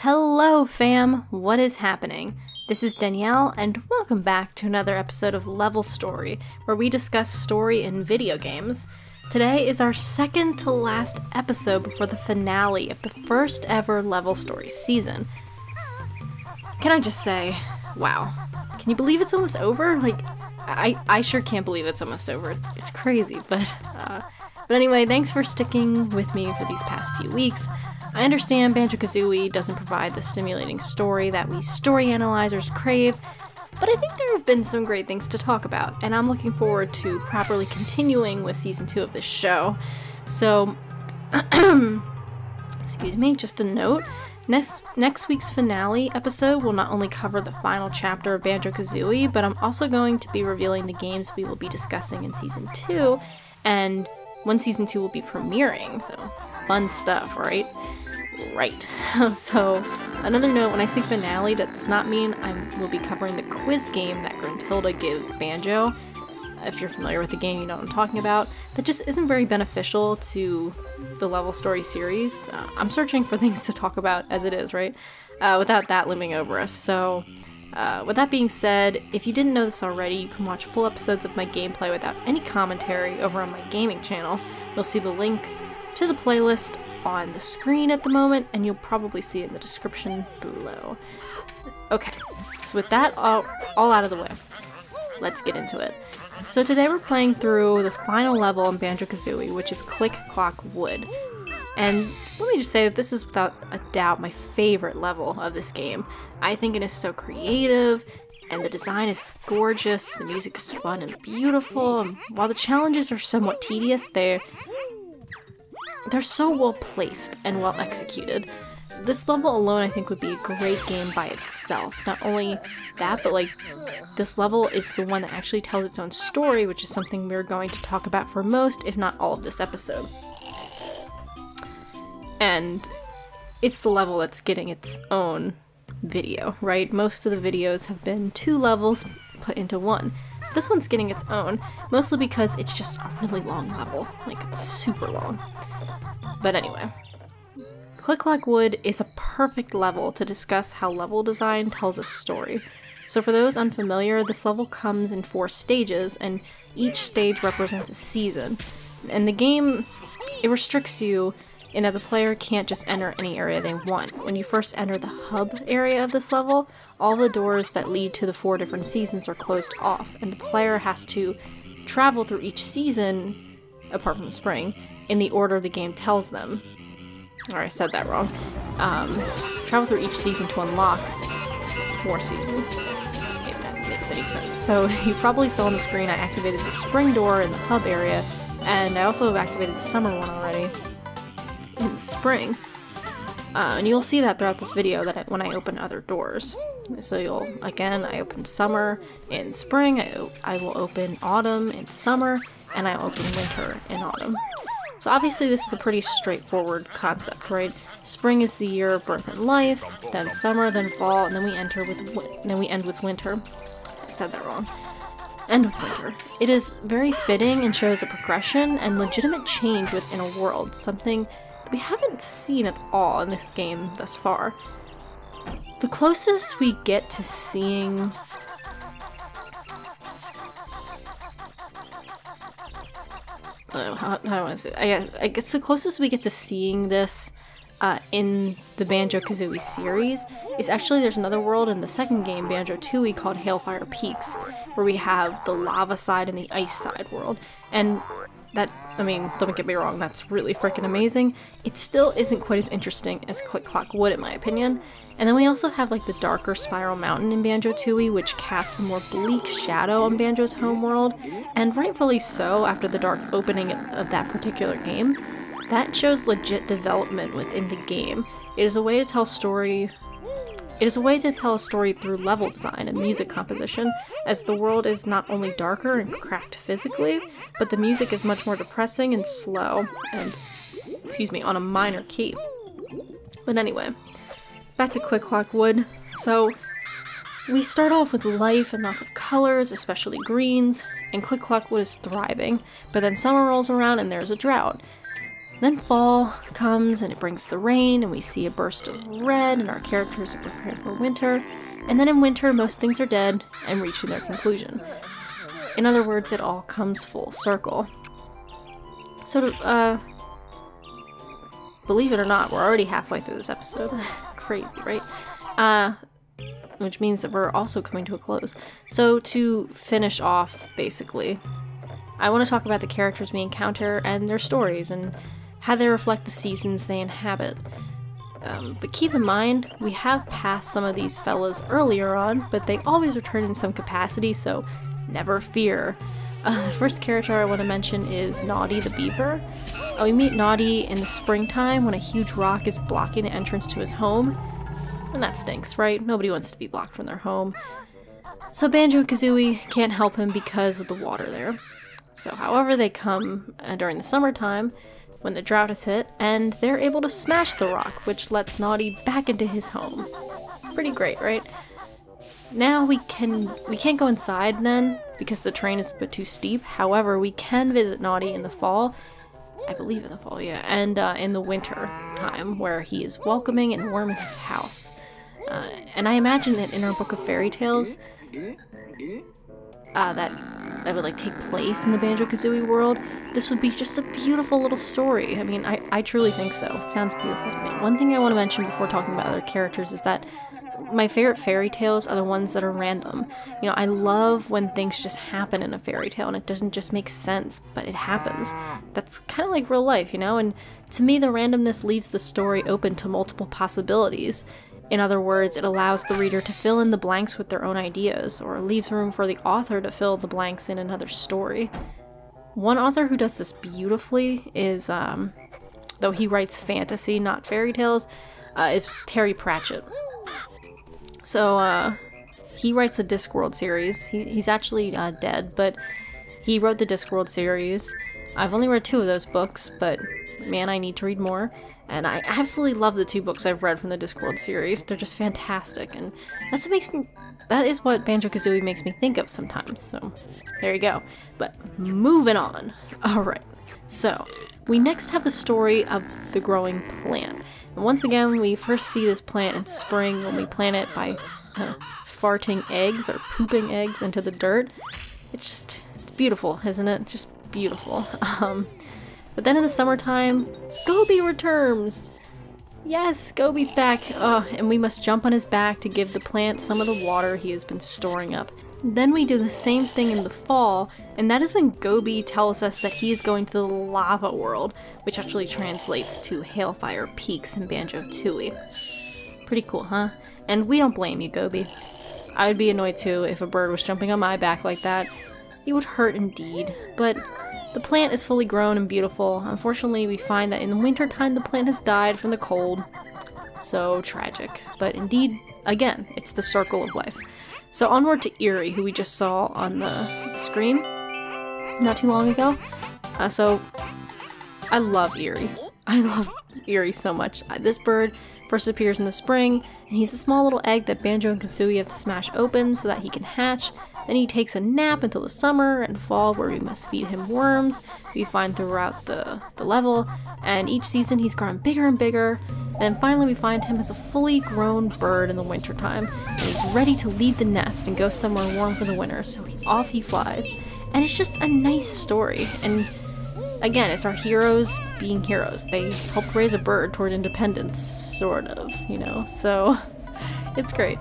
Hello fam, what is happening? This is Danielle and welcome back to another episode of Level Story, where we discuss story in video games. Today is our second to last episode before the finale of the first ever Level Story season. Can I just say, wow. Can you believe it's almost over? Like, I sure can't believe it's almost over. It's crazy, but anyway, thanks for sticking with me for these past few weeks. I understand Banjo Kazooie doesn't provide the stimulating story that we story analyzers crave, but I think there have been some great things to talk about, and I'm looking forward to properly continuing with season 2 of this show. So, excuse me, just a note. Next week's finale episode will not only cover the final chapter of Banjo Kazooie, but I'm also going to be revealing the games we will be discussing in season 2, and when season 2 will be premiering, so fun stuff, right? Right. So, another note, when I say finale, that does not mean I will be covering the quiz game that Gruntilda gives Banjo. If you're familiar with the game, you know what I'm talking about. That just isn't very beneficial to the Level Story series. I'm searching for things to talk about as it is, right? Without that looming over us. So, with that being said, if you didn't know this already, you can watch full episodes of my gameplay without any commentary over on my gaming channel. You'll see the link to the playlist on the screen at the moment, and you'll probably see it in the description below. Okay, so with that all out of the way, let's get into it. So today we're playing through the final level in Banjo Kazooie, which is Click Clock Wood. And let me just say that this is without a doubt my favorite level of this game. I think it is so creative, and the design is gorgeous, the music is fun and beautiful, and while the challenges are somewhat tedious, they're so well placed and well executed. This level alone I think would be a great game by itself. Not only that, but like, this level is the one that actually tells its own story, which is something we're going to talk about for most, if not all of this episode. And it's the level that's getting its own video, right? Most of the videos have been 2 levels put into one. This one's getting its own, mostly because it's just a really long level. Like, it's super long. But anyway, Click Clock Wood is a perfect level to discuss how level design tells a story. So for those unfamiliar, this level comes in 4 stages, and each stage represents a season. And the game, it restricts you in that the player can't just enter any area they want. When you first enter the hub area of this level, all the doors that lead to the 4 different seasons are closed off, and the player has to travel through each season, apart from spring, in the order the game tells them. Or I said that wrong. Travel through each season to unlock more seasons, if that makes any sense. So you probably saw on the screen I activated the spring door in the hub area, and I also have activated the summer one already in the spring. And you'll see that throughout this video that when I open other doors. So I opened summer in spring, I will open autumn in summer, and I open winter in autumn. So obviously this is a pretty straightforward concept, right? Spring is the year of birth and life, then summer, then fall, and then we end with winter. I said that wrong. End with winter. It is very fitting and shows a progression and legitimate change within a world, something that we haven't seen at all in this game thus far. The closest we get to seeing how do I want to say it? I guess the closest we get to seeing this in the Banjo Kazooie series is actually there's another world in the second game, Banjo Tooie, called Hailfire Peaks, where we have the lava side and the ice side world. And that, I mean, don't get me wrong, that's really freaking amazing. It still isn't quite as interesting as Click Clock Wood, in my opinion. And then we also have like the darker Spiral Mountain in Banjo Tooie, which casts a more bleak shadow on Banjo's homeworld, and rightfully so after the dark opening of that particular game. That shows legit development within the game. It is a way to tell a story through level design and music composition, as the world is not only darker and cracked physically, but the music is much more depressing and slow, and, on a minor key. But anyway, back to Click Clock Wood. So, we start off with life and lots of colors, especially greens, and Click Clock Wood is thriving, but then summer rolls around and there's a drought. Then fall comes and it brings the rain, and we see a burst of red, and our characters are prepared for winter. And then in winter, most things are dead and reaching their conclusion. In other words, it all comes full circle. So, believe it or not, we're already halfway through this episode. Crazy, right? Which means that we're also coming to a close. So to finish off, basically, I want to talk about the characters we encounter and their stories and how they reflect the seasons they inhabit. But keep in mind, we have passed some of these fellas earlier on, but they always return in some capacity, so never fear. The first character I want to mention is Naughty the Beaver. We meet Naughty in the springtime when a huge rock is blocking the entrance to his home. And that stinks, right? Nobody wants to be blocked from their home. So Banjo Kazooie can't help him because of the water there. So however, they come during the summertime when the drought is hit, and they're able to smash the rock, which lets Naughty back into his home. Pretty great, right? Now we can't go inside then because the terrain is a bit too steep. However, we can visit Naughty in the fall. I believe in the fall, yeah, and in the winter time where he is welcoming and warm in his house. And I imagine that in our book of fairy tales, that would like take place in the Banjo Kazooie world, this would be just a beautiful little story. I mean, I truly think so. It sounds beautiful to me. One thing I want to mention before talking about other characters is that my favorite fairy tales are the ones that are random. You know, I love when things just happen in a fairy tale and it doesn't just make sense, but it happens. That's kind of like real life, you know? And to me, the randomness leaves the story open to multiple possibilities. In other words, it allows the reader to fill in the blanks with their own ideas, or leaves room for the author to fill the blanks in another story. One author who does this beautifully is, though he writes fantasy, not fairy tales, is Terry Pratchett. So, he writes the Discworld series. He's actually dead, but he wrote the Discworld series. I've only read 2 of those books, but man, I need to read more. And I absolutely love the 2 books I've read from the Discworld series. They're just fantastic, and that is what Banjo Kazooie makes me think of sometimes, so there you go. But moving on. Alright, so we next have the story of the growing plant. And once again, we first see this plant in spring when we plant it by farting eggs or pooping eggs into the dirt. It's beautiful, isn't it? Just beautiful. But then in the summertime, Gobi returns! Yes, Gobi's back! And we must jump on his back to give the plant some of the water he has been storing up. Then we do the same thing in the fall, and that is when Gobi tells us that he is going to the lava world, which actually translates to Hailfire Peaks in Banjo Tooie. Pretty cool, huh? And we don't blame you, Gobi. I would be annoyed too if a bird was jumping on my back like that. It would hurt indeed, but the plant is fully grown and beautiful. Unfortunately, we find that in the wintertime the plant has died from the cold. So tragic. But indeed, again, it's the circle of life. So onward to Eerie, who we just saw on the screen not too long ago. So I love Eerie. I love Eerie so much. This bird first appears in the spring, and he's a small little egg that Banjo and Kazooie have to smash open so that he can hatch. Then he takes a nap until the summer and fall, where we must feed him worms we find throughout the level, and each season he's grown bigger and bigger, and finally we find him as a fully grown bird in the wintertime, and he's ready to leave the nest and go somewhere warm for the winter, so off he flies. And it's just a nice story, and again, it's our heroes being heroes. They help raise a bird toward independence, sort of, you know, so it's great.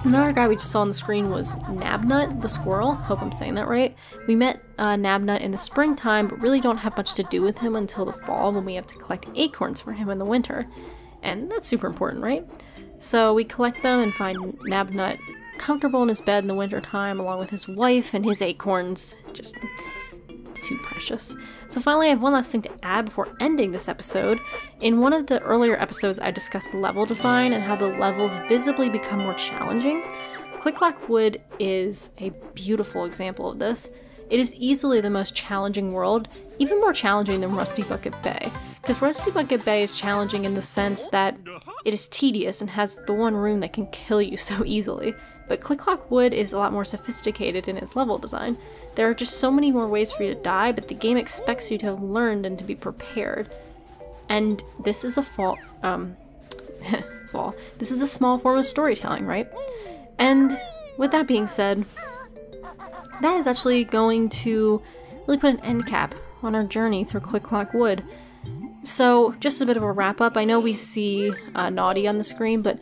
Another guy we just saw on the screen was Nabnut, the squirrel. Hope I'm saying that right. We met Nabnut in the springtime, but really don't have much to do with him until the fall when we have to collect acorns for him in the winter. And that's super important, right? So we collect them and find Nabnut comfortable in his bed in the wintertime along with his wife and his acorns. Just too precious. So finally, I have one last thing to add before ending this episode. In one of the earlier episodes, I discussed level design and how the levels visibly become more challenging. Click Clack Wood is a beautiful example of this. It is easily the most challenging world, even more challenging than Rusty Bucket Bay. Because Rusty Bucket Bay is challenging in the sense that it is tedious and has the one room that can kill you so easily. But Click Clock Wood is a lot more sophisticated in its level design. There are just so many more ways for you to die, but the game expects you to have learned and to be prepared. And this is a this is a small form of storytelling, right? And with that being said, that is actually going to really put an end cap on our journey through Click Clock Wood. So, just a bit of a wrap up. I know we see Naughty on the screen, but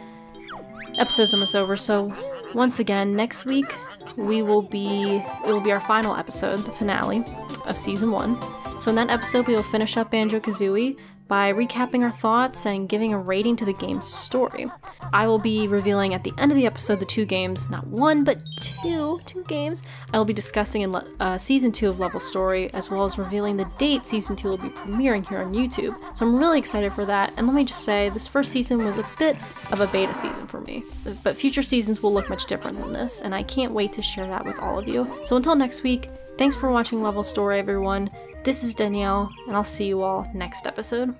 episode's almost over, so once again, next week it will be our final episode, the finale of Season 1. So in that episode, we will finish up Banjo Kazooie by recapping our thoughts and giving a rating to the game's story. I will be revealing at the end of the episode the 2 games, not 1, but 2 games I will be discussing in Season 2 of Level Story, as well as revealing the date Season 2 will be premiering here on YouTube. So I'm really excited for that, and let me just say, this first season was a bit of a beta season for me. But future seasons will look much different than this, and I can't wait to share that with all of you. So until next week, thanks for watching Level Story, everyone. This is Danielle, and I'll see you all next episode.